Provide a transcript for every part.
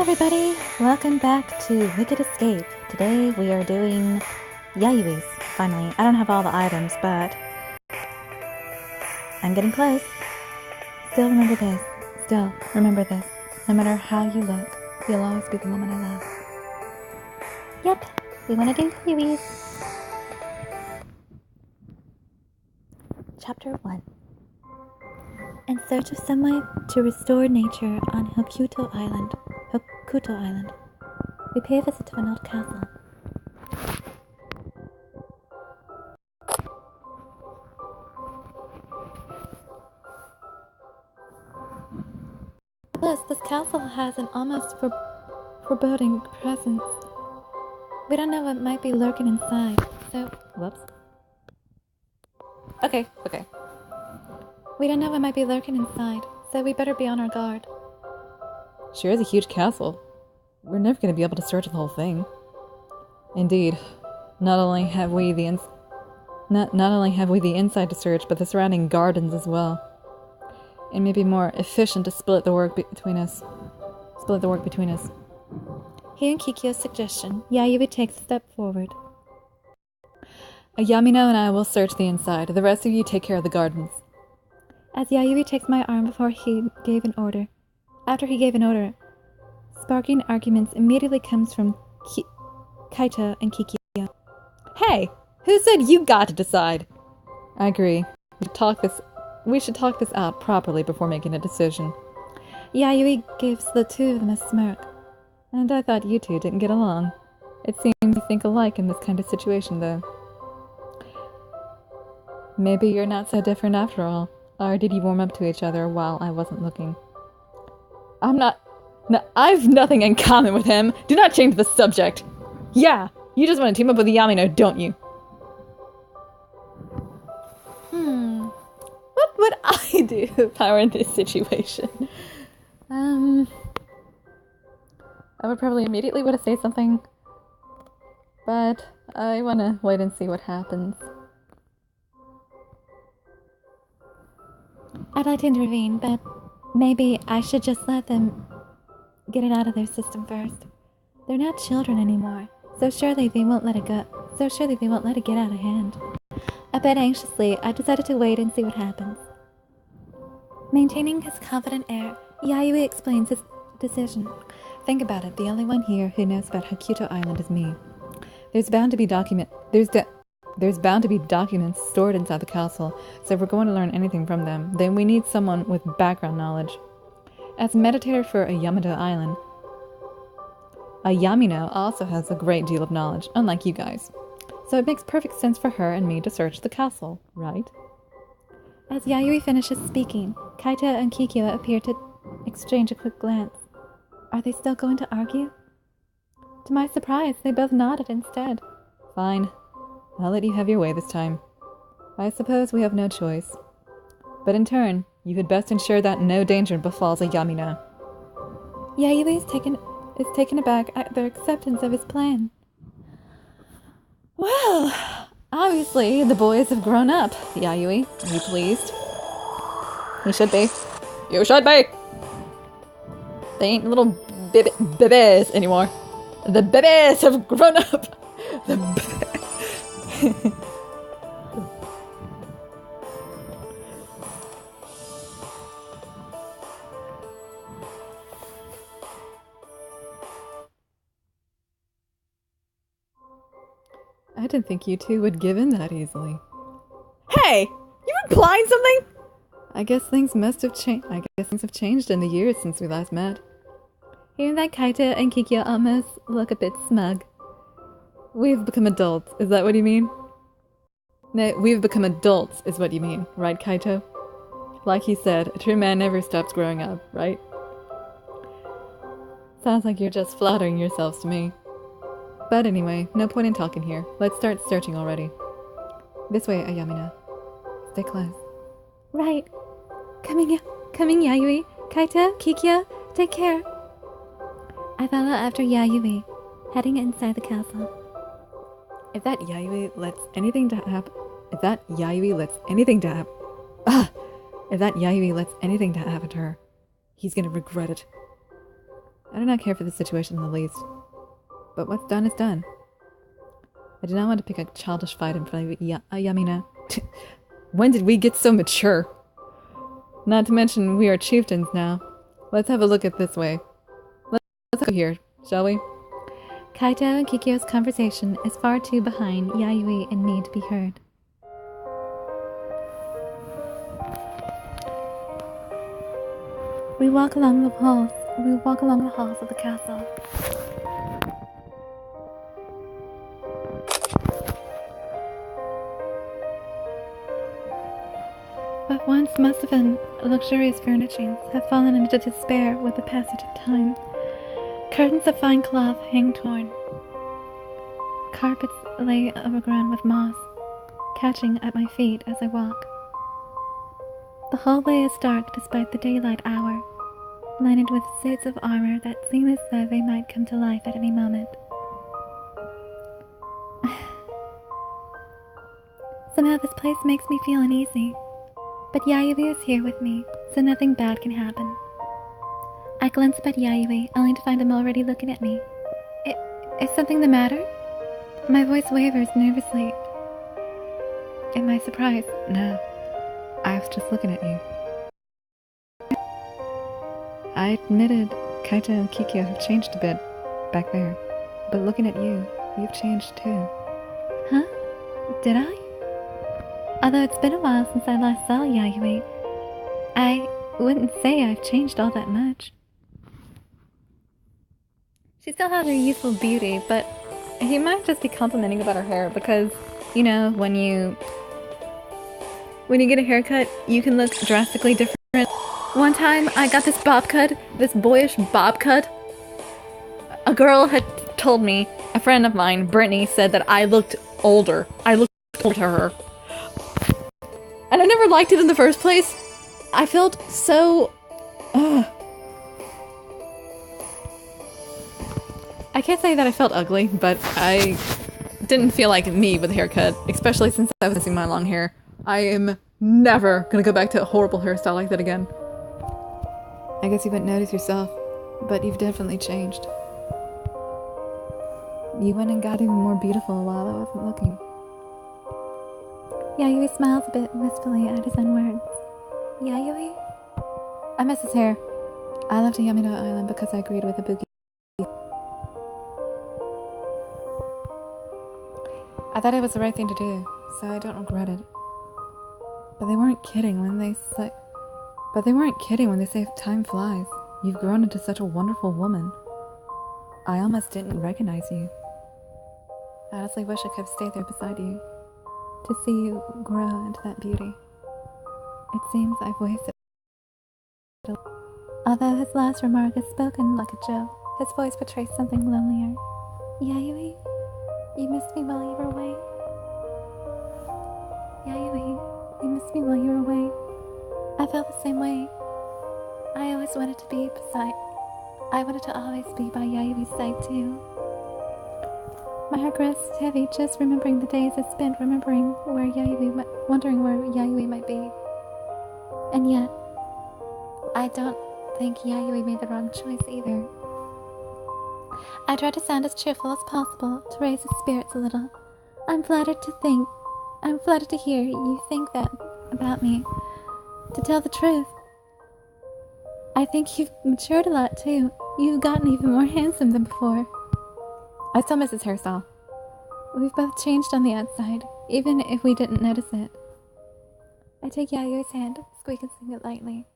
everybody! Welcome back to Wicked Escape. Today we are doing Yayoi, finally. I don't have all the items, but I'm getting close. Still remember this. Still remember this. No matter how you look, you'll always be the woman I love. Yep, we want to do Yayoi. Chapter 1. In search of some way to restore nature on Hokuto Island, we pay a visit to an old castle. This castle has an almost foreboding presence. We don't know what might be lurking inside, so... Whoops. Okay. We don't know what might be lurking inside, so we better be on our guard. Sure is a huge castle. We're never going to be able to search the whole thing. Indeed, not only have we the inside to search, but the surrounding gardens as well. It may be more efficient to split the work between us. Hearing Kikyo's suggestion, Yayoi takes a step forward. Yamino and I will search the inside. The rest of you take care of the gardens. As Yayoi takes my arm after he gave an order, sparking arguments immediately comes from Kaito and Kikyo. Hey! Who said you got to decide? I agree. We should talk this out properly before making a decision. Yayoi gives the two of them a smirk. And I thought you two didn't get along. It seems you think alike in this kind of situation, though. Maybe you're not so different after all. Or did you warm up to each other while I wasn't looking? I've nothing in common with him. Do not change the subject. Yeah, you just want to team up with Yamino, don't you? What would I do if I were in this situation? I would probably immediately want to say something. But I want to wait and see what happens. I'd like to intervene, but maybe I should just let them get it out of their system first. They're not children anymore, so surely they won't let it get out of hand. A bit anxiously, I decided to wait and see what happens. Maintaining his confident air, Yayoi explains his decision. Think about it, the only one here who knows about Hokuto Island is me. There's bound to be documents stored inside the castle, so if we're going to learn anything from them, then we need someone with background knowledge. As a meditator for a Yamato Island, a Yamino also has a great deal of knowledge, unlike you guys. So it makes perfect sense for her and me to search the castle, right? As Yayoi finishes speaking, Kaito and Kikyo appear to exchange a quick glance. Are they still going to argue? To my surprise, they both nodded instead. Fine. I'll let you have your way this time. I suppose we have no choice. But in turn, you had best ensure that no danger befalls a Yamino. Yayoi is taken aback at their acceptance of his plan. Well, obviously the boys have grown up. Yayoi, are you pleased? You should be. You should be! They ain't little bebes anymore. The bebes have grown up! I didn't think you two would give in that easily. Hey! You implying something? I guess things have changed in the years since we last met. Hearing that, Kaito and Kikyo almost look a bit smug. We've become adults, is that what you mean? No, we've become adults is what you mean, right, Kaito? Like he said, a true man never stops growing up, right? Sounds like you're just flattering yourselves to me. But anyway, no point in talking here. Let's start searching already. This way, Ayamina. Stay close. Right. Coming, Yayoi. Kaito, Kikyo, take care. I follow after Yayoi, heading inside the castle. If that Yayoi lets anything to happen to her, he's gonna regret it. I do not care for the situation in the least. But what's done is done. I do not want to pick a childish fight in front of Yamina. When did we get so mature? Not to mention, we are chieftains now. Let's have a look at this way. Let's go here, shall we? Kaito and Kikyo's conversation is far too behind Yayoi in need to be heard. We walk along the halls of the castle. What once must have been luxurious furnishings have fallen into despair with the passage of time. Curtains of fine cloth hang torn. Carpets lay overgrown with moss, catching at my feet as I walk. The hallway is dark despite the daylight hour, lined with suits of armor that seem as though they might come to life at any moment. Somehow this place makes me feel uneasy, but Yayoi is here with me, so nothing bad can happen. I glance up at Yayoi, only to find him already looking at me. Is something the matter? My voice wavers nervously. Am I surprised? No. I was just looking at you. I admitted Kaito and Kikyo have changed a bit back there, but looking at you, you've changed too. Huh? Did I? Although it's been a while since I last saw Yayoi, I wouldn't say I've changed all that much. She still has her youthful beauty, but he might just be complimenting about her hair because, you know, when you get a haircut, you can look drastically different. One time, I got this bob cut, this boyish bob cut. A girl had told me, a friend of mine, Brittany, said that I looked older. I looked older to her. And I never liked it in the first place. I felt so... I can't say that I felt ugly, but I didn't feel like me with a haircut, especially since I was missing my long hair. I am never gonna go back to a horrible hairstyle like that again. I guess you wouldn't notice yourself, but you've definitely changed. You went and got even more beautiful while I wasn't looking. Yayoi smiles a bit wistfully at his own words. Yayoi? I miss his hair. I left Yamino Island because I agreed with Ibuki. I thought it was the right thing to do, so I don't regret it. But they weren't kidding when they say time flies. You've grown into such a wonderful woman. I almost didn't recognize you. I honestly wish I could have stayed there beside you, to see you grow into that beauty. It seems I've wasted. Although his last remark is spoken like a joke, his voice betrays something lonelier. Yayoi, you missed me while you were away? Yayoi, you missed me while you were away? I felt the same way. I always wanted to be beside... I wanted to always be by Yayoi's side too. My heart grows heavy just remembering the days I spent wondering where Yayoi might be. And yet, I don't think Yayoi made the wrong choice either. I try to sound as cheerful as possible to raise his spirits a little. I'm flattered to hear you think that about me. To tell the truth, I think you've matured a lot too. You've gotten even more handsome than before. I still miss his hairstyle. We've both changed on the outside, even if we didn't notice it. I take Yayoi's hand, squeaking it lightly.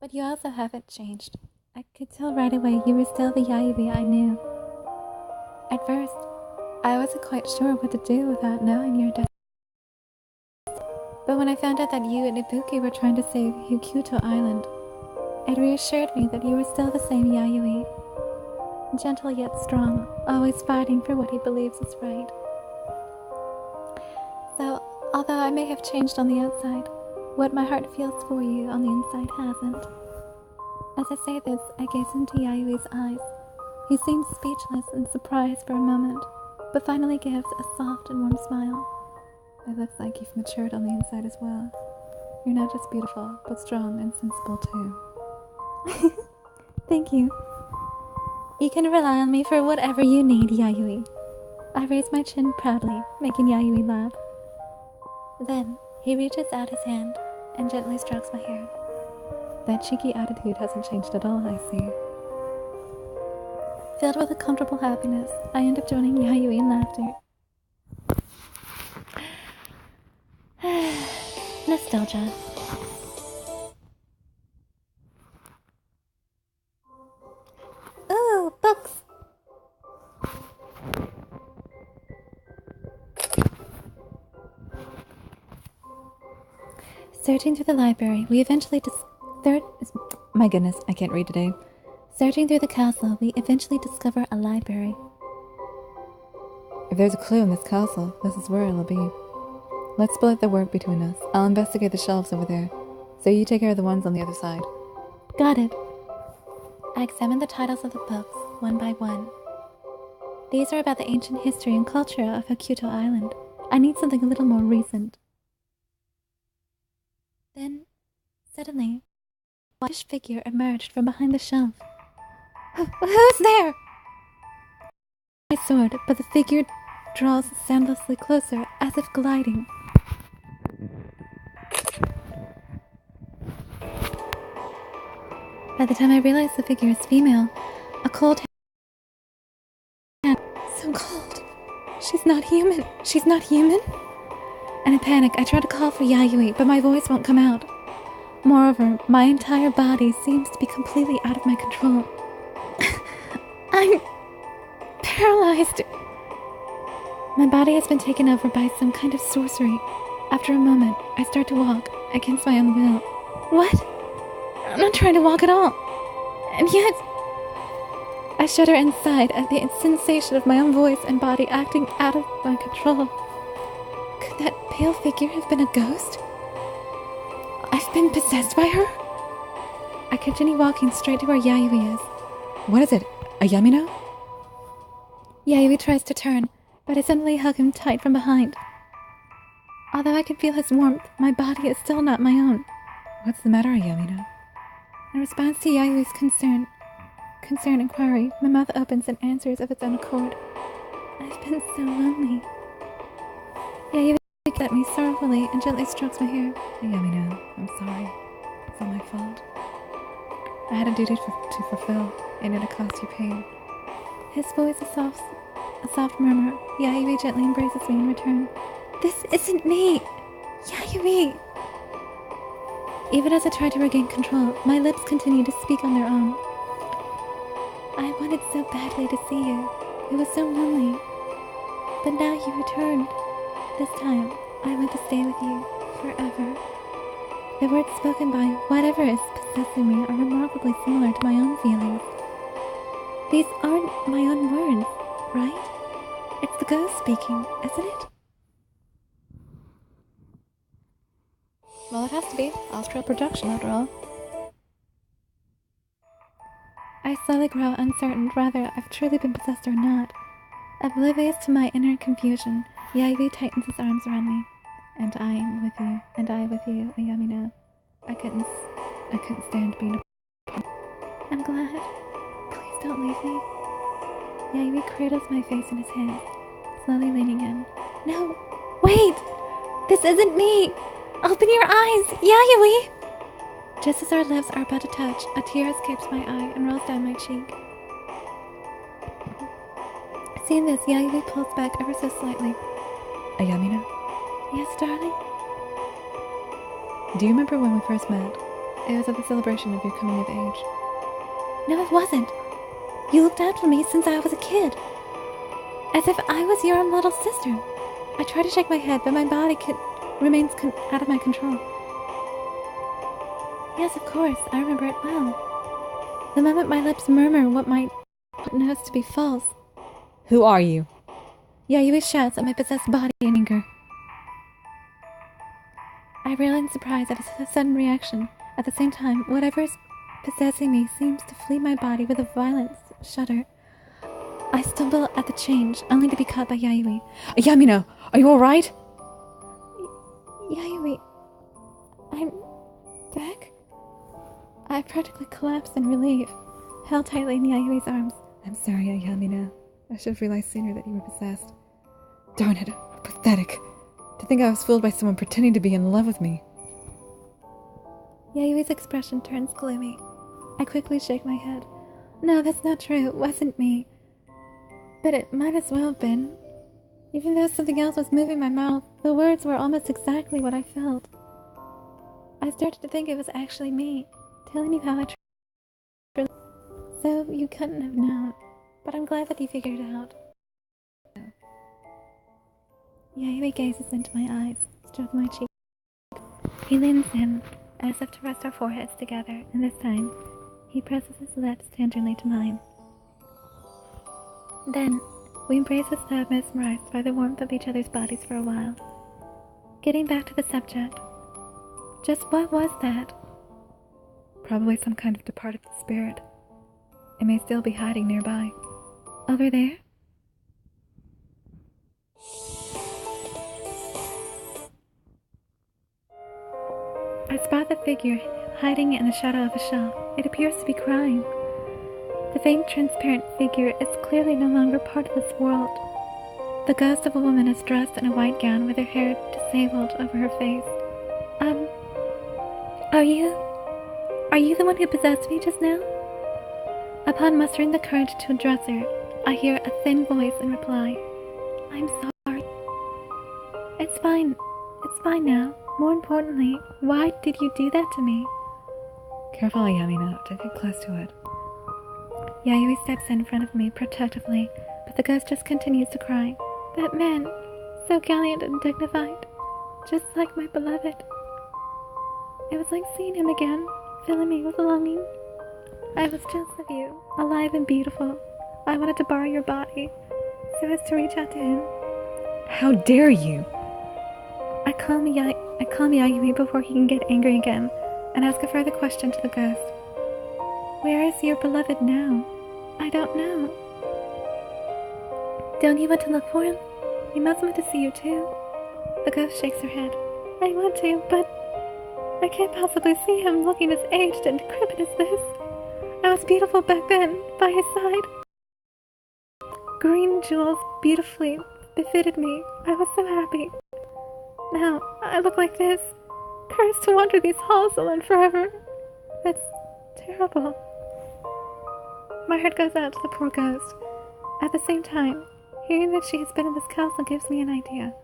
But you also haven't changed. I could tell right away you were still the Yayoi I knew. At first, I wasn't quite sure what to do without knowing your death. But when I found out that you and Ibuki were trying to save Hyukyuto Island, it reassured me that you were still the same Yayoi. Gentle yet strong, always fighting for what he believes is right. So, although I may have changed on the outside, what my heart feels for you on the inside hasn't. As I say this, I gaze into Yayoi's eyes. He seems speechless and surprised for a moment, but finally gives a soft and warm smile. It looks like you've matured on the inside as well. You're not just beautiful, but strong and sensible too. Thank you. You can rely on me for whatever you need, Yayoi. I raise my chin proudly, making Yayoi laugh. Then, he reaches out his hand and gently strokes my hair. That cheeky attitude hasn't changed at all, I see. Filled with a comfortable happiness, I end up joining Yayoi in laughter. Nostalgia. Ooh, books! Searching through the library, we eventually My goodness, I can't read today. Searching through the castle, we eventually discover a library. If there's a clue in this castle, this is where it'll be. Let's split the work between us. I'll investigate the shelves over there, so you take care of the ones on the other side. Got it. I examine the titles of the books, one by one. These are about the ancient history and culture of Hokuto Island. I need something a little more recent. Then, suddenly, a whitish figure emerged from behind the shelf. Who's there? My sword, but the figure draws soundlessly closer, as if gliding. By the time I realize the figure is female, a cold hand. So cold. She's not human. She's not human? In a panic, I try to call for Yayoi, but my voice won't come out. Moreover, my entire body seems to be completely out of my control. I'm paralyzed. My body has been taken over by some kind of sorcery. After a moment, I start to walk against my own will. What? I'm not trying to walk at all. And yet, I shudder inside at the sensation of my own voice and body acting out of my control. Could that pale figure have been a ghost? I've been possessed by her? I continue walking straight to where Yayoi is. What is it? A Yamino? Yayoi tries to turn, but I suddenly hug him tight from behind. Although I can feel his warmth, my body is still not my own. What's the matter, Yamino? In response to Yayoi's concerned inquiry, my mouth opens and answers of its own accord. I've been so lonely. Yayoi looks at me sorrowfully and gently strokes my hair. Yamino, I'm sorry. It's all my fault. I had a duty to fulfill, and it cost you pain. His voice is a soft murmur. Yayoi gently embraces me in return. This isn't me! Yayoi! Even as I try to regain control, my lips continue to speak on their own. I wanted so badly to see you. It was so lonely. But now you returned. This time, I want to stay with you forever. The words spoken by whatever is possessing me are remarkably similar to my own feelings. These aren't my own words, right? It's the ghost speaking, isn't it? Well, it has to be. Astral projection, after all. I slowly grow uncertain whether I've truly been possessed or not. Oblivious to my inner confusion, Yayoi tightens his arms around me. And I am with you, and I with you, Yamino. I couldn't stand being apart. I'm glad. Please don't leave me. Yayoi cradles my face in his hands, slowly leaning in. No! Wait! This isn't me! Open your eyes! Yayoi! Just as our lips are about to touch, a tear escapes my eye and rolls down my cheek. Seeing this, Yayoi pulls back ever so slightly. Yamino? Yes, darling? Do you remember when we first met? It was at the celebration of your coming of age. No, it wasn't. You looked out for me since I was a kid. As if I was your own little sister. I try to shake my head, but my body remains out of my control. Yes, of course, I remember it well. The moment my lips murmur what knows to be false. Who are you? Yayoi shouts at my possessed body in anger. I reel in surprise at his sudden reaction. At the same time, whatever is possessing me seems to flee my body with a violent shudder. I stumble at the change, only to be caught by Yayoi. Yamino, are you alright? Yayoi, I'm back? I practically collapsed in relief, held tightly in Yayoi's arms. I'm sorry, Yamina. I should have realized sooner that you were possessed. Darn it, pathetic. To think I was fooled by someone pretending to be in love with me. Yayoi's expression turns gloomy. I quickly shake my head. No, that's not true. It wasn't me. But it might as well have been. Even though something else was moving my mouth, the words were almost exactly what I felt. I started to think it was actually me, telling you how I truly. So you couldn't have known. But I'm glad that you figured it out. Yayoi gazes into my eyes, strokes my cheek. He leans in, as if to rest our foreheads together, and this time, he presses his lips tenderly to mine. Then, we embrace as though mesmerized by the warmth of each other's bodies for a while. Getting back to the subject, just what was that? Probably some kind of departed spirit. It may still be hiding nearby. Over there? I spot the figure hiding in the shadow of a shelf. It appears to be crying. The faint, transparent figure is clearly no longer part of this world. The ghost of a woman is dressed in a white gown with her hair disabled over her face. Are you the one who possessed me just now? Upon mustering the courage to address her, I hear a thin voice in reply. I'm sorry. It's fine. It's fine now. More importantly, why did you do that to me? Careful, Yamina. Don't get close to it. Yayoi steps in front of me protectively, but the ghost just continues to cry. That man, so gallant and dignified, just like my beloved. It was like seeing him again, filling me with longing. I was jealous of you, alive and beautiful. I wanted to borrow your body, so as to reach out to him. How dare you! I call me Yayoi before he can get angry again, and ask a further question to the ghost. Where is your beloved now? I don't know. Don't you want to look for him? He must want to see you too. The ghost shakes her head. I want to, but I can't possibly see him looking as aged and decrepit as this. I was beautiful back then, by his side. Green jewels beautifully befitted me. I was so happy. Now, I look like this, cursed to wander these halls alone forever. That's terrible. My heart goes out to the poor ghost. At the same time, hearing that she has been in this castle gives me an idea.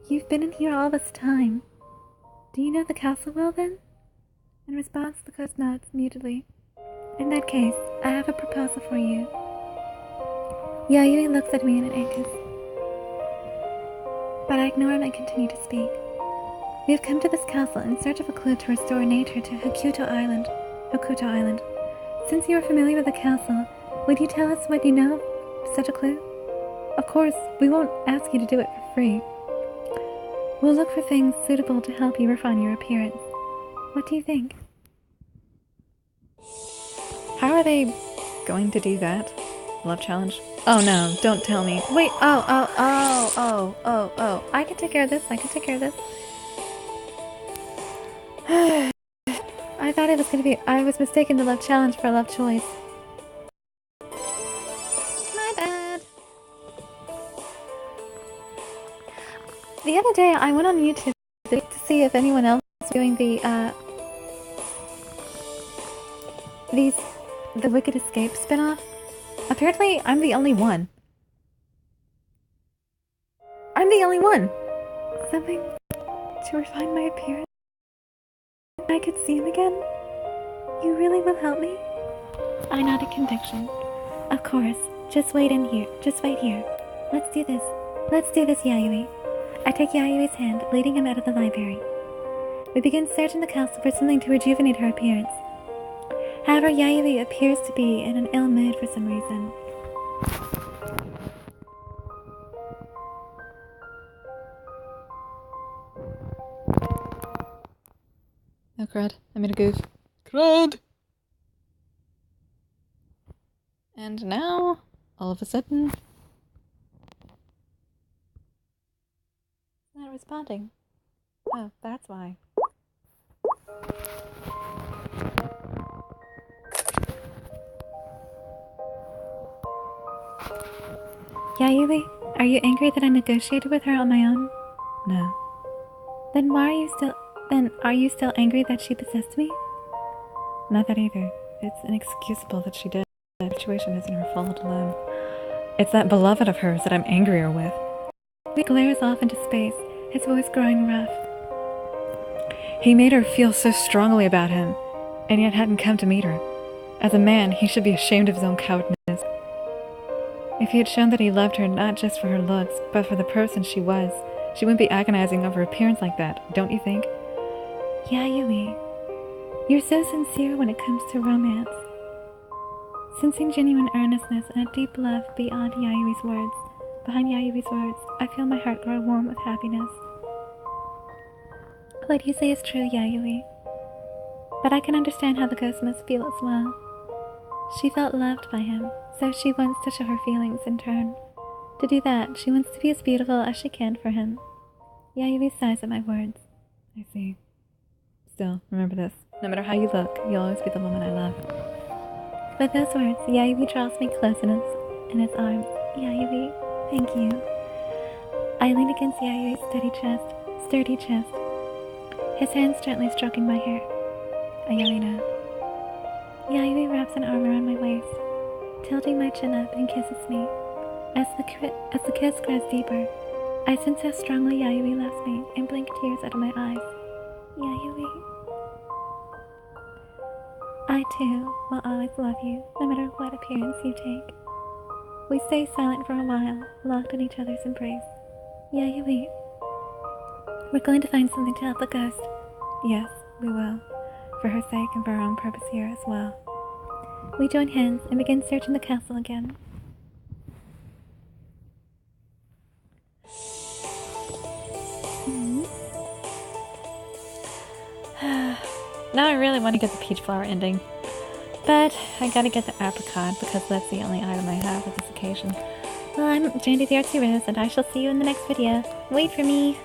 You've been in here all this time. Do you know the castle well, then? In response, the ghost nods mutedly. In that case, I have a proposal for you. Yayoi looks at me in an anxious, but I ignore him and continue to speak. We have come to this castle in search of a clue to restore nature to Hokuto Island. Since you are familiar with the castle, would you tell us what you know of such a clue? Of course, we won't ask you to do it for free. We'll look for things suitable to help you refine your appearance. What do you think? How are they going to do that? Love challenge? Oh no, don't tell me. Wait, oh. I can take care of this. I thought it was gonna be. I was mistaken the love challenge for a love choice. My bad. The other day, I went on YouTube to see if anyone else was doing the Wicked Escape spinoff. Apparently, I'm the only one. Something to refine my appearance. I could see him again. You really will help me? I nodded conviction. Of course. Just wait here. Let's do this, Yayoi. I take Yayoi's hand, leading him out of the library. We begin searching the castle for something to rejuvenate her appearance. However, Yayoi appears to be in an ill mood for some reason. Oh crud, I made a goof. Crud! And now, all of a sudden... Not responding. Oh, that's why. Yayoi, are you angry that I negotiated with her on my own? No. Then are you still angry that she possessed me? Not that either. It's inexcusable that she did. The situation isn't her fault alone. It's that beloved of hers that I'm angrier with. He glares off into space, his voice growing rough. He made her feel so strongly about him, and yet hadn't come to meet her. As a man, he should be ashamed of his own cowardness. If he had shown that he loved her not just for her looks, but for the person she was, she wouldn't be agonizing over appearance like that, don't you think? Yayoi, you're so sincere when it comes to romance. Sensing genuine earnestness and a deep love behind Yayoi's words, I feel my heart grow warm with happiness. What you say is true, Yayoi. But I can understand how the ghost must feel as well. She felt loved by him, so she wants to show her feelings in turn. To do that, she wants to be as beautiful as she can for him. Yayoi sighs at my words. I see. Still, remember this. No matter how you look, you'll always be the woman I love. With those words, Yayoi draws me close in his arms. Yayoi, thank you. I lean against Yayoi's sturdy chest, his hands gently stroking my hair. Ayamina. Yayoi wraps an arm around my waist, tilting my chin up and kisses me. As the kiss grows deeper, I sense how strongly Yayoi loves me and blink tears out of my eyes. Yayoi. I too will always love you, no matter what appearance you take. We stay silent for a while, locked in each other's embrace. Yayoi. We're going to find something to help the ghost. Yes, we will. For her sake and for our own purpose here as well. We join hands and begin searching the castle again. Now I really want to get the peach flower ending. But I gotta get the apricot because that's the only item I have for this occasion. Well, I'm Jandy the Artsy-Rose, and I shall see you in the next video. Wait for me!